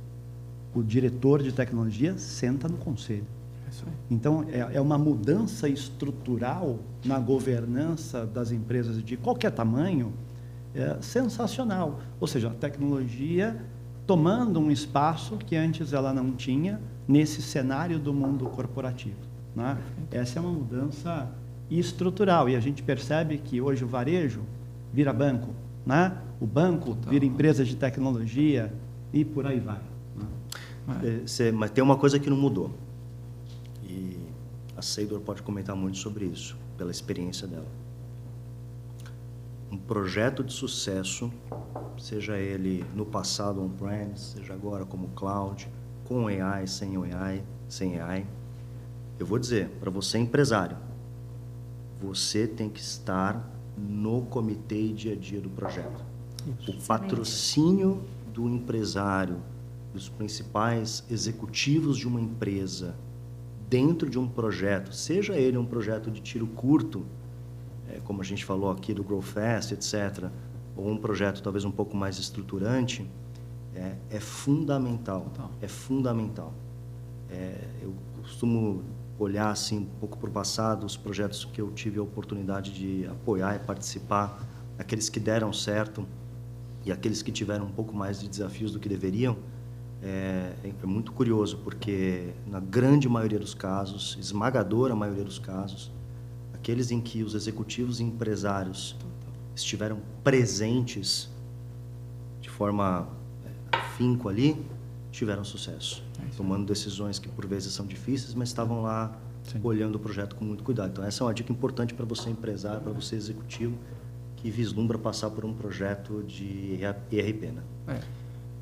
o diretor de tecnologia senta no conselho. Isso aí. Então, é uma mudança estrutural na governança das empresas de qualquer tamanho sensacional. Ou seja, a tecnologia tomando um espaço que antes ela não tinha nesse cenário do mundo corporativo, né? Essa é uma mudança estrutural e a gente percebe que hoje o varejo vira banco, né? O banco vira empresa de tecnologia e por aí vai, né? Mas tem uma coisa que não mudou e a Seidor pode comentar muito sobre isso, pela experiência dela. Um projeto de sucesso, seja ele no passado on-premise, seja agora como cloud, com AI, sem AI, eu vou dizer, para você empresário, você tem que estar no comitê e dia a dia do projeto. Isso. O patrocínio do empresário, dos principais executivos de uma empresa, dentro de um projeto, seja ele um projeto de tiro curto, como a gente falou aqui do Grow Fast, etc., ou um projeto talvez um pouco mais estruturante, é fundamental. É fundamental. Eu costumo olhar assim um pouco para o passado, os projetos que eu tive a oportunidade de apoiar e participar, aqueles que deram certo e aqueles que tiveram um pouco mais de desafios do que deveriam, é muito curioso, porque na grande maioria dos casos, esmagadora maioria dos casos, aqueles em que os executivos e empresários estiveram presentes de forma afinco ali, tiveram sucesso, tomando decisões que por vezes são difíceis, mas estavam lá olhando o projeto com muito cuidado. Então essa é uma dica importante para você empresário, para você executivo que vislumbra passar por um projeto de ERP, né?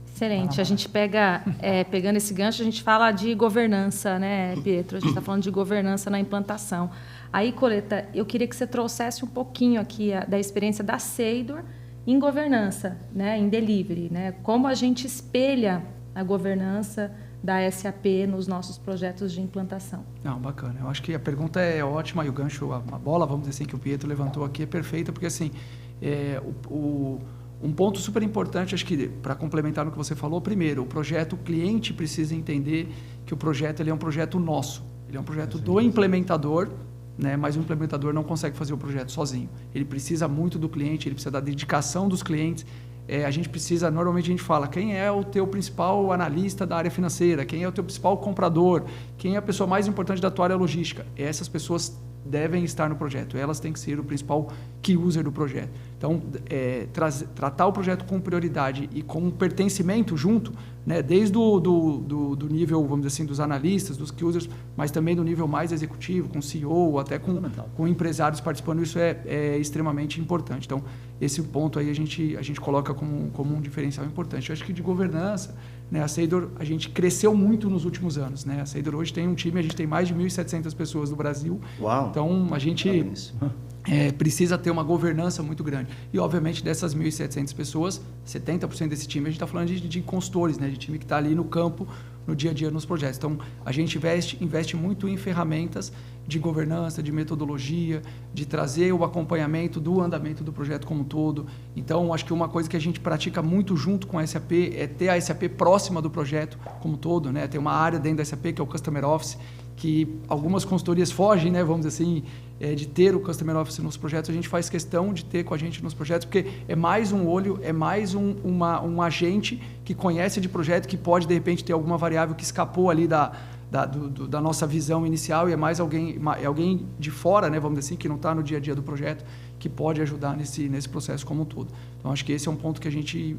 Excelente. A gente pegando esse gancho, a gente fala de governança, né, Pietro? A gente está falando de governança na implantação. Aí, Coleta, eu queria que você trouxesse um pouquinho aqui da experiência da Seidor Em governança, né, em delivery, né, como a gente espelha a governança da SAP nos nossos projetos de implantação. Não, bacana. Eu acho que a pergunta é ótima e o gancho, a bola, vamos dizer assim, que o Pietro levantou aqui é perfeita, porque assim, um ponto super importante, acho que para complementar no que você falou, primeiro, o cliente precisa entender que o projeto ele é um projeto nosso, ele é um projeto do implementador, né? Mas o implementador não consegue fazer o projeto sozinho. Ele precisa muito do cliente, ele precisa da dedicação dos clientes. A gente precisa, normalmente a gente fala, quem é o teu principal analista da área financeira, quem é o teu principal comprador, quem é a pessoa mais importante da tua área logística. Essas pessoas devem estar no projeto, elas têm que ser o principal key user do projeto. Então, tratar o projeto com prioridade e com pertencimento junto, né, desde do nível, vamos dizer assim, dos analistas, dos key users, mas também do nível mais executivo, com CEO, até com empresários participando, isso é extremamente importante. Então, esse ponto aí a gente coloca como um diferencial importante. Eu acho que de governança, né, a Seidor, a gente cresceu muito nos últimos anos. Né? A Seidor hoje tem um time, a gente tem mais de 1.700 pessoas no Brasil. Uau! Então, a gente precisa ter uma governança muito grande. E, obviamente, dessas 1.700 pessoas, 70% desse time, a gente está falando de consultores, né? De time que está ali no campo, no dia a dia, nos projetos. Então, a gente investe muito em ferramentas de governança, de metodologia, de trazer o acompanhamento do andamento do projeto como um todo. Então, acho que uma coisa que a gente pratica muito junto com a SAP é ter a SAP próxima do projeto como um todo, né? Tem uma área dentro da SAP que é o Customer Office, que algumas consultorias fogem, né, vamos dizer assim, de ter o Customer Office nos projetos. A gente faz questão de ter com a gente nos projetos, porque é mais um olho, é mais um agente que conhece de projeto, que pode, de repente, ter alguma variável que escapou ali da nossa visão inicial, e é mais alguém de fora, né, vamos dizer assim, que não está no dia a dia do projeto, que pode ajudar nesse processo como um todo. Então, acho que esse é um ponto que a gente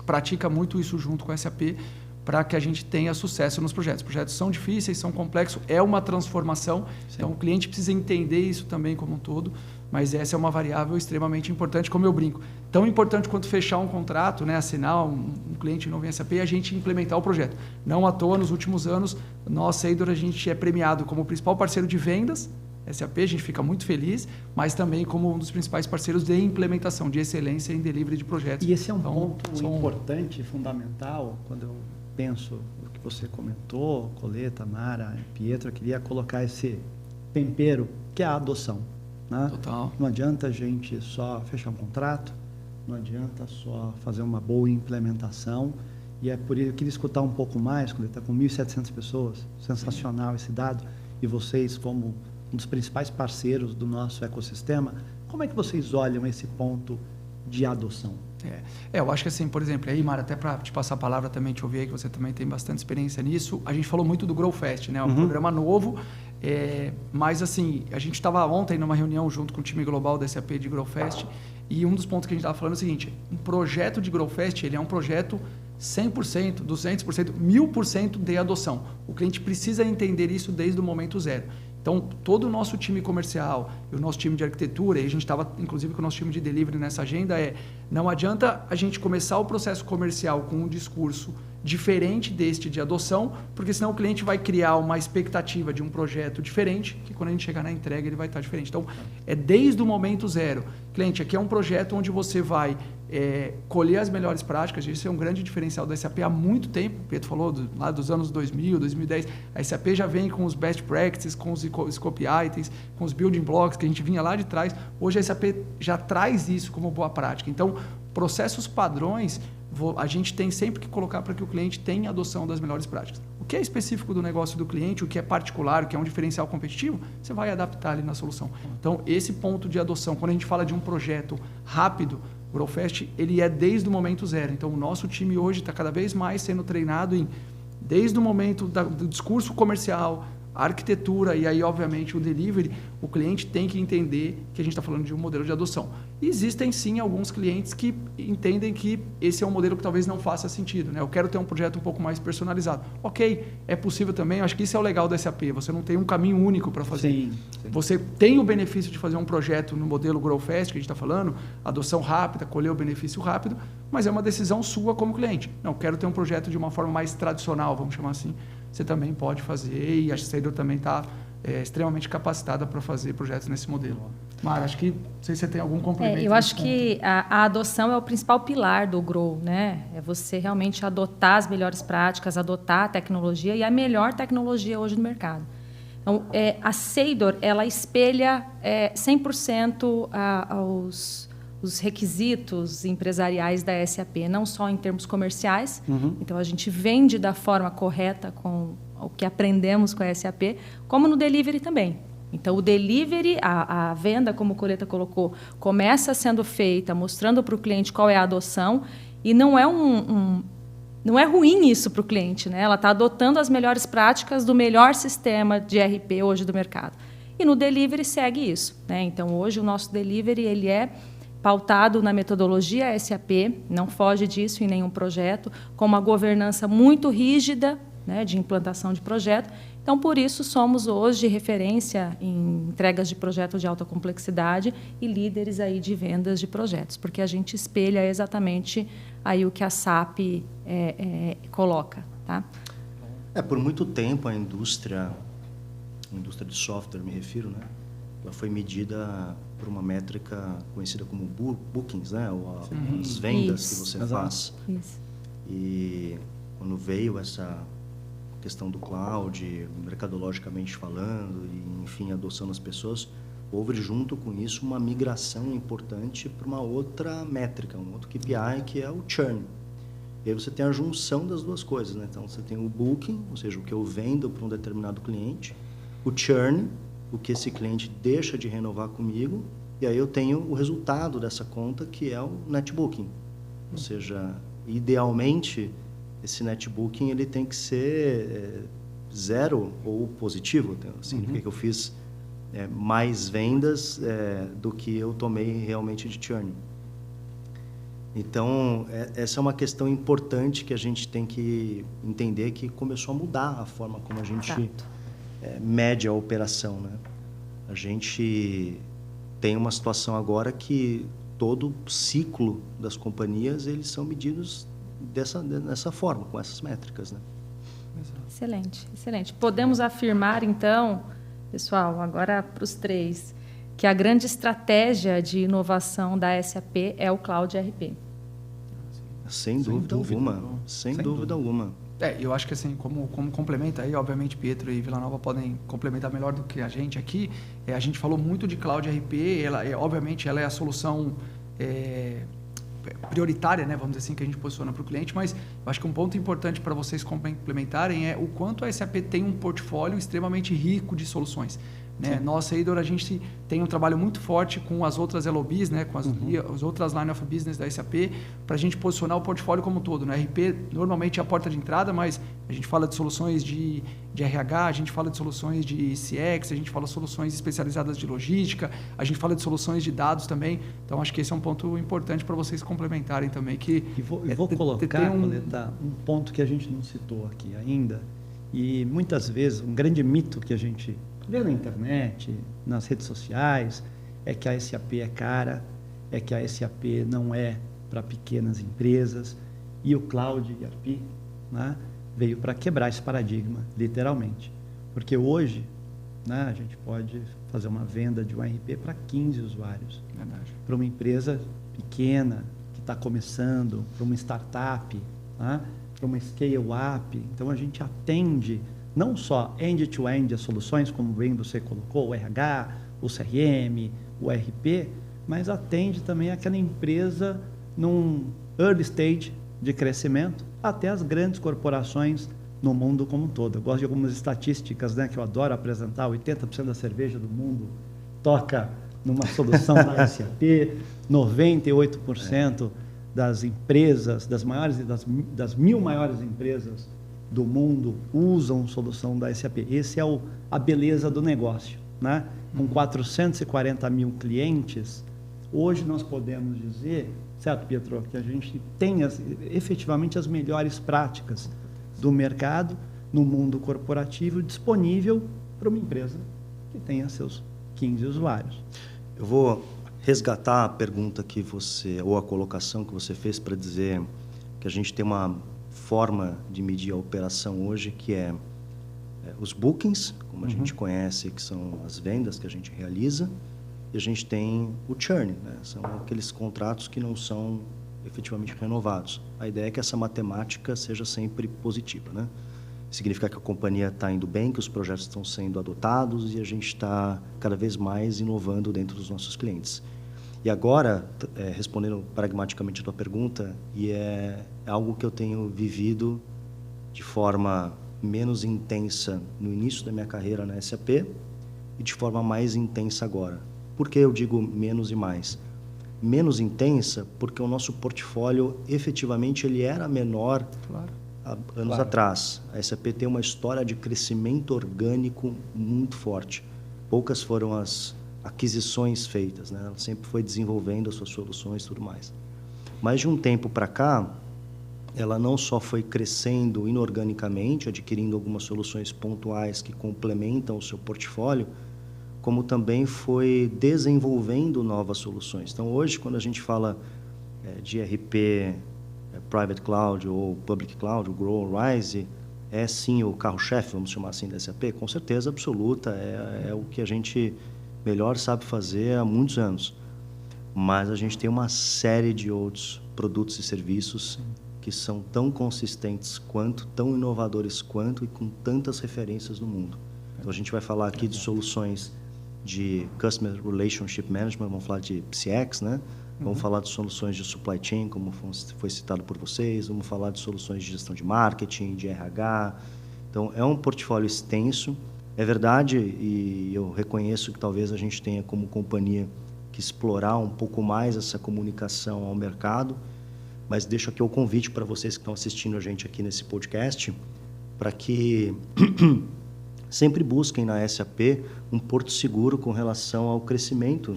pratica muito isso junto com a SAP, para que a gente tenha sucesso nos projetos. Os projetos são difíceis, são complexos, é uma transformação, sim. Então o cliente precisa entender isso também como um todo, mas essa é uma variável extremamente importante, como eu brinco. Tão importante quanto fechar um contrato, né, assinar um cliente novo em SAP, e a gente implementar o projeto. Não à toa, nos últimos anos, nós, Seidor, a gente é premiado como o principal parceiro de vendas, SAP, a gente fica muito feliz, mas também como um dos principais parceiros de implementação, de excelência em delivery de projetos. E esse é um ponto importante, fundamental, quando eu penso o que você comentou, Coleta, Mara, Pietro, eu queria colocar esse tempero, que é a adoção. Né? Total. Não adianta a gente só fechar um contrato, não adianta só fazer uma boa implementação, e é por isso que eu queria escutar um pouco mais, quando ele está com 1.700 pessoas, sensacional esse dado, e vocês como um dos principais parceiros do nosso ecossistema, como é que vocês olham esse ponto de adoção? Eu acho que assim, por exemplo, aí, Mara, até para te passar a palavra também, te ouvir aí, que você também tem bastante experiência nisso, a gente falou muito do Grow Fast, né? Um programa novo, mas assim, a gente estava ontem numa reunião junto com o time global da SAP de Grow Fast, e um dos pontos que a gente estava falando é o seguinte: um projeto de Grow Fast, ele é um projeto 100%, 200%, 1000% de adoção. O cliente precisa entender isso desde o momento zero. Então, todo o nosso time comercial e o nosso time de arquitetura, e a gente estava, inclusive, com o nosso time de delivery nessa agenda, não adianta a gente começar o processo comercial com um discurso diferente deste de adoção, porque senão o cliente vai criar uma expectativa de um projeto diferente, que quando a gente chegar na entrega ele vai estar diferente. Então, é desde o momento zero. Cliente, aqui é um projeto onde você vai colher as melhores práticas. Isso é um grande diferencial da SAP há muito tempo. O Pedro falou lá dos anos 2000, 2010. A SAP já vem com os best practices, com os scope items, com os building blocks que a gente vinha lá de trás. Hoje a SAP já traz isso como boa prática. Então, processos padrões, a gente tem sempre que colocar para que o cliente tenha adoção das melhores práticas. O que é específico do negócio do cliente, o que é particular, o que é um diferencial competitivo, você vai adaptar ali na solução. Então, esse ponto de adoção, quando a gente fala de um projeto rápido, o Growfast, ele é desde o momento zero. Então, o nosso time hoje está cada vez mais sendo treinado desde o momento do discurso comercial, a arquitetura e aí, obviamente, o delivery, o cliente tem que entender que a gente está falando de um modelo de adoção. E existem, sim, alguns clientes que entendem que esse é um modelo que talvez não faça sentido, né? Eu quero ter um projeto um pouco mais personalizado. Ok, é possível também, eu acho que isso é o legal da SAP, você não tem um caminho único para fazer. Sim. Você tem o benefício de fazer um projeto no modelo Growfast, que a gente está falando, adoção rápida, colher o benefício rápido, mas é uma decisão sua como cliente. Não, quero ter um projeto de uma forma mais tradicional, vamos chamar assim. Você também pode fazer, e a Seidor também está extremamente capacitada para fazer projetos nesse modelo. Mara, acho que não sei se você tem algum complemento. Eu acho que a adoção é o principal pilar do Grow, né? É você realmente adotar as melhores práticas, adotar a tecnologia e a melhor tecnologia hoje no mercado. Então, a Seidor, ela espelha 100% os requisitos empresariais da SAP, não só em termos comerciais. Então, a gente vende da forma correta com o que aprendemos com a SAP, como no delivery também. Então, o delivery, a venda, como o Coleta colocou, começa sendo feita mostrando para o cliente qual é a adoção e não é não é ruim isso para o cliente, né? Ela está adotando as melhores práticas do melhor sistema de ERP hoje do mercado. E no delivery segue isso, né? Então, hoje o nosso delivery ele é pautado na metodologia SAP, não foge disso em nenhum projeto, com uma governança muito rígida, né, de implantação de projeto. Então, por isso, somos hoje referência em entregas de projetos de alta complexidade e líderes aí de vendas de projetos, porque a gente espelha exatamente aí o que a SAP coloca. Tá? Por muito tempo a indústria de software, me refiro, né? Ela foi medida por uma métrica conhecida como bookings, né? Ou as vendas que você faz. Isso. E quando veio essa questão do cloud, mercadologicamente falando, e, enfim, a adoção das pessoas, houve junto com isso uma migração importante para uma outra métrica, um outro KPI, que é o churn. E aí você tem a junção das duas coisas, né? Então, você tem o booking, ou seja, o que eu vendo para um determinado cliente, o churn, o que esse cliente deixa de renovar comigo, e aí eu tenho o resultado dessa conta, que é o net booking. Ou seja, idealmente, esse net booking ele tem que ser zero ou positivo. Significa que eu fiz mais vendas do que eu tomei realmente de churn. Então, essa é uma questão importante que a gente tem que entender, que começou a mudar a forma como a gente mede a operação, né? A gente tem uma situação agora que todo o ciclo das companhias eles são medidos dessa forma, com essas métricas, né? Excelente, excelente. Podemos afirmar, então, pessoal, agora para os três, que a grande estratégia de inovação da SAP é o Cloud ERP. Sem dúvida alguma. Sem dúvida alguma. Eu acho que assim, como complementa aí, obviamente Pietro e Vila Nova podem complementar melhor do que a gente aqui. A gente falou muito de Cloud ERP, obviamente ela é a solução prioritária, né, vamos dizer assim, que a gente posiciona para o cliente, mas eu acho que um ponto importante para vocês complementarem é o quanto a SAP tem um portfólio extremamente rico de soluções. Né? Nós, Seidor, a gente tem um trabalho muito forte com as outras LOBs, né? Com as outras line of business da SAP, para a gente posicionar o portfólio como um todo. Né? RP normalmente é a porta de entrada, mas a gente fala de soluções de RH, a gente fala de soluções de CX, a gente fala de soluções especializadas de logística, a gente fala de soluções de dados também. Então, acho que esse é um ponto importante para vocês complementarem também. Vou colocar, Coleta, um ponto que a gente não citou aqui ainda, e muitas vezes um grande mito que a gente vê na internet, nas redes sociais, é que a SAP é cara, é que a SAP não é para pequenas empresas, e o Cloud ERP, né, veio para quebrar esse paradigma, literalmente. Porque hoje, né, a gente pode fazer uma venda de um ERP para 15 usuários. Verdade. Para uma empresa pequena, que está começando, para uma startup, né, para uma scale-up. Então, a gente atende não só end-to-end as soluções, como bem você colocou, o RH, o CRM, o ERP, mas atende também aquela empresa num early stage de crescimento, até as grandes corporações no mundo como um todo. Eu gosto de algumas estatísticas, né, que eu adoro apresentar. 80% da cerveja do mundo toca numa solução da SAP, 98% das empresas, das maiores e das 1000 maiores empresas do mundo usam solução da SAP. Esse é a beleza do negócio, né? Com 440 mil clientes, hoje nós podemos dizer, certo, Pietro, que a gente tem efetivamente as melhores práticas do mercado no mundo corporativo disponível para uma empresa que tenha seus 15 usuários. Eu vou resgatar a pergunta que você, ou a colocação que você fez para dizer que a gente tem uma forma de medir a operação hoje, que é os bookings, como a gente conhece, que são as vendas que a gente realiza, e a gente tem o churn, né? São aqueles contratos que não são efetivamente renovados. A ideia é que essa matemática seja sempre positiva, né? Significa que a companhia está indo bem, que os projetos estão sendo adotados e a gente está cada vez mais inovando dentro dos nossos clientes. E agora, respondendo pragmaticamente a tua pergunta, e é algo que eu tenho vivido de forma menos intensa no início da minha carreira na SAP e de forma mais intensa agora. Por que eu digo menos e mais? Menos intensa porque o nosso portfólio, efetivamente, ele era menor há anos atrás. A SAP tem uma história de crescimento orgânico muito forte. Poucas foram as aquisições feitas, né? Ela sempre foi desenvolvendo as suas soluções e tudo mais. Mas de um tempo para cá, ela não só foi crescendo inorganicamente, adquirindo algumas soluções pontuais que complementam o seu portfólio, como também foi desenvolvendo novas soluções. Então, hoje, quando a gente fala de ERP, Private Cloud ou Public Cloud, o Grow Rise, é sim o carro-chefe, vamos chamar assim, da SAP? Com certeza absoluta, é o que a gente melhor sabe fazer há muitos anos. Mas a gente tem uma série de outros produtos e serviços que são tão consistentes quanto, tão inovadores quanto e com tantas referências no mundo. Então, a gente vai falar aqui de soluções de Customer Relationship Management, vamos falar de CX, né? Vamos falar de soluções de supply chain, como foi citado por vocês, vamos falar de soluções de gestão de marketing, de RH. Então, é um portfólio extenso. É verdade, e eu reconheço que talvez a gente tenha como companhia que explorar um pouco mais essa comunicação ao mercado, mas deixo aqui o convite para vocês que estão assistindo a gente aqui nesse podcast, para que sempre busquem na SAP um porto seguro com relação ao crescimento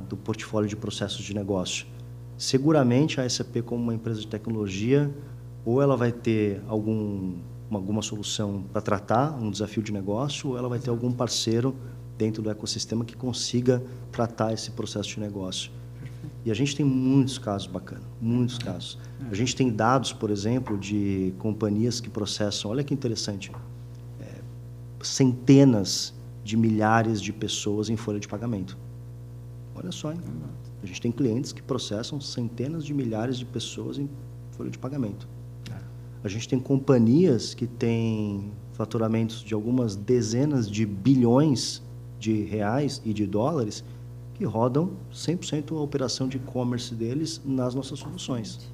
do portfólio de processos de negócio. Seguramente a SAP, como uma empresa de tecnologia, ou ela vai ter alguma solução para tratar um desafio de negócio, ou ela vai ter algum parceiro dentro do ecossistema que consiga tratar esse processo de negócio. E a gente tem muitos casos bacanas, muitos casos. A gente tem dados, por exemplo, de companhias que processam, olha que interessante, centenas de milhares de pessoas em folha de pagamento. Olha só, hein? A gente tem clientes que processam centenas de milhares de pessoas em folha de pagamento. A gente tem companhias que têm faturamentos de algumas dezenas de bilhões de reais e de dólares que rodam 100% a operação de e-commerce deles nas nossas soluções.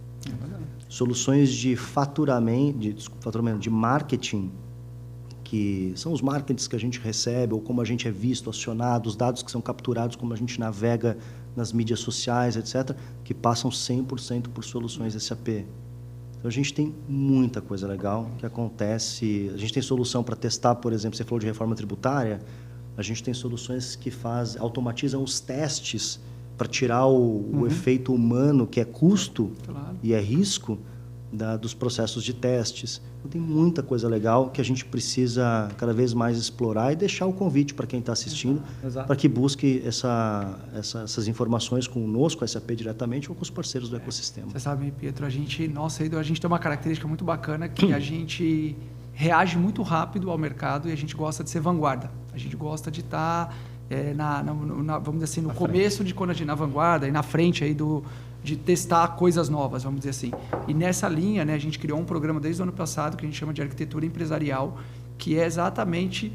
Soluções de faturamento, de marketing, que são os marketings que a gente recebe, ou como a gente é visto, acionado, os dados que são capturados, como a gente navega nas mídias sociais, etc., que passam 100% por soluções SAP. Então, a gente tem muita coisa legal que acontece. A gente tem solução para testar, por exemplo, você falou de reforma tributária, a gente tem soluções que automatizam os testes para tirar o efeito humano, que é custo e é risco, dos processos de testes. Então, tem muita coisa legal que a gente precisa cada vez mais explorar e deixar o convite para quem está assistindo, para que busque essas informações conosco, a SAP diretamente, ou com os parceiros do ecossistema. Você sabe, Pietro, a gente tem uma característica muito bacana que a gente reage muito rápido ao mercado e a gente gosta de ser vanguarda. A gente gosta de estar, vamos dizer assim, no começo de quando a gente na vanguarda e na frente aí de testar coisas novas, vamos dizer assim. E nessa linha, né, a gente criou um programa desde o ano passado que a gente chama de arquitetura empresarial, que é exatamente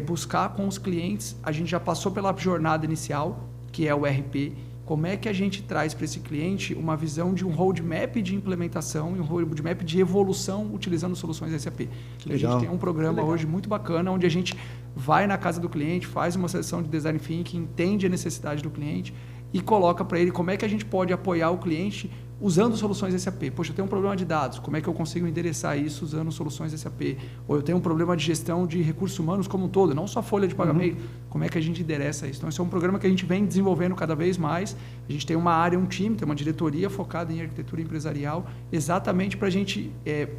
buscar com os clientes. A gente já passou pela jornada inicial, que é o RP. Como é que a gente traz para esse cliente uma visão de um roadmap de implementação e um roadmap de evolução utilizando soluções SAP. A gente tem um programa hoje muito bacana, onde a gente vai na casa do cliente, faz uma sessão de design thinking, entende a necessidade do cliente e coloca para ele como é que a gente pode apoiar o cliente usando soluções SAP. Poxa, eu tenho um problema de dados, como é que eu consigo endereçar isso usando soluções SAP? Ou eu tenho um problema de gestão de recursos humanos como um todo, não só folha de pagamento, como é que a gente endereça isso? Então, esse é um programa que a gente vem desenvolvendo cada vez mais. A gente tem uma área, um time, tem uma diretoria focada em arquitetura empresarial, exatamente para a gente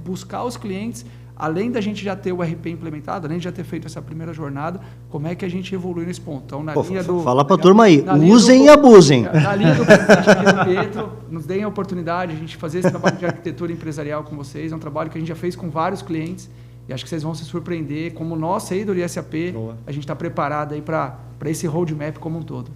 buscar os clientes, além da gente já ter o RP implementado, além de já ter feito essa primeira jornada, como é que a gente evolui nesse ponto? Então, fala para a turma aí, usem e abusem. Na linha do Pietro, nos deem a oportunidade de a gente fazer esse trabalho de arquitetura empresarial com vocês. É um trabalho que a gente já fez com vários clientes E acho que vocês vão se surpreender como nós, Seidor e SAP, Boa. a gente está preparado aí para esse roadmap como um todo.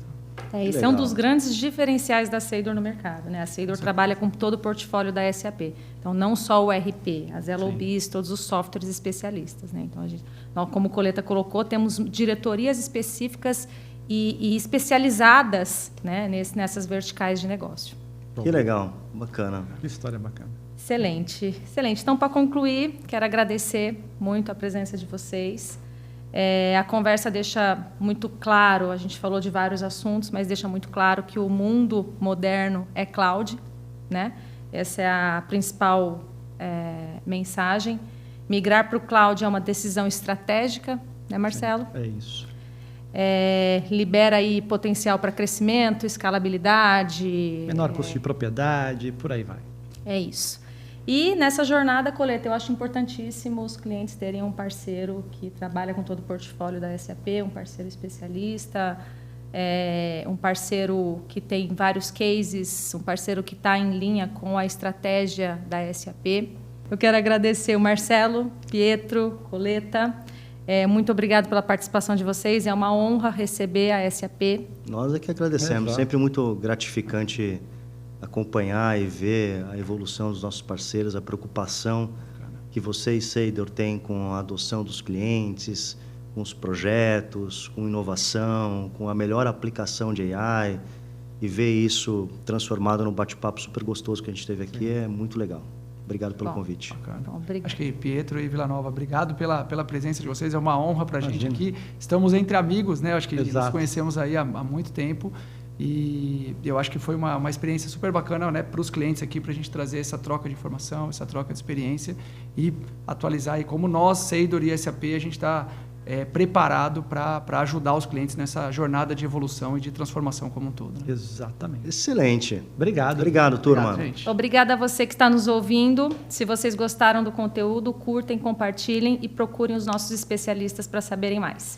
Esse é um dos grandes diferenciais da Seidor no mercado, né? A Seidor trabalha com todo o portfólio da SAP. Então, não só o RP, as LOBs, todos os softwares especialistas, né? Então, nós, como o Coleta colocou, temos diretorias específicas e especializadas, né, nessas verticais de negócio. Que legal, bacana. Que história bacana. Excelente, excelente. Então, para concluir, quero agradecer muito a presença de vocês. A conversa deixa muito claro, a gente falou de vários assuntos, mas deixa muito claro que o mundo moderno é cloud, né? Essa é a principal mensagem. Migrar para o cloud é uma decisão estratégica, né, Marcelo? É isso. Libera aí potencial para crescimento, escalabilidade. Menor custo de propriedade, por aí vai. É isso. E nessa jornada, Coleta, eu acho importantíssimo os clientes terem um parceiro que trabalha com todo o portfólio da SAP, um parceiro especialista, um parceiro que tem vários cases, um parceiro que está em linha com a estratégia da SAP. Eu quero agradecer o Marcelo, Pietro, Coleta. Muito obrigado pela participação de vocês. É uma honra receber a SAP. Nós é que agradecemos. Sempre muito gratificante acompanhar e ver a evolução dos nossos parceiros, a preocupação que vocês, Seidor, têm com a adoção dos clientes, com os projetos, com inovação, com a melhor aplicação de AI, e ver isso transformado num bate-papo super gostoso que a gente teve aqui é muito legal. Obrigado pelo convite. Bom, acho que Pietro e Villanova, obrigado pela presença de vocês. É uma honra para a gente aqui. Estamos entre amigos, né? Acho que nos conhecemos aí há muito tempo. E eu acho que foi uma experiência super bacana, né, para os clientes aqui, para a gente trazer essa troca de informação, essa troca de experiência e atualizar aí como nós, Seidor e SAP, a gente está preparado para ajudar os clientes nessa jornada de evolução e de transformação como um todo. Né? Exatamente. Excelente. Obrigado. Obrigado, turma. Obrigado, gente. Obrigada a você que está nos ouvindo. Se vocês gostaram do conteúdo, curtem, compartilhem e procurem os nossos especialistas para saberem mais.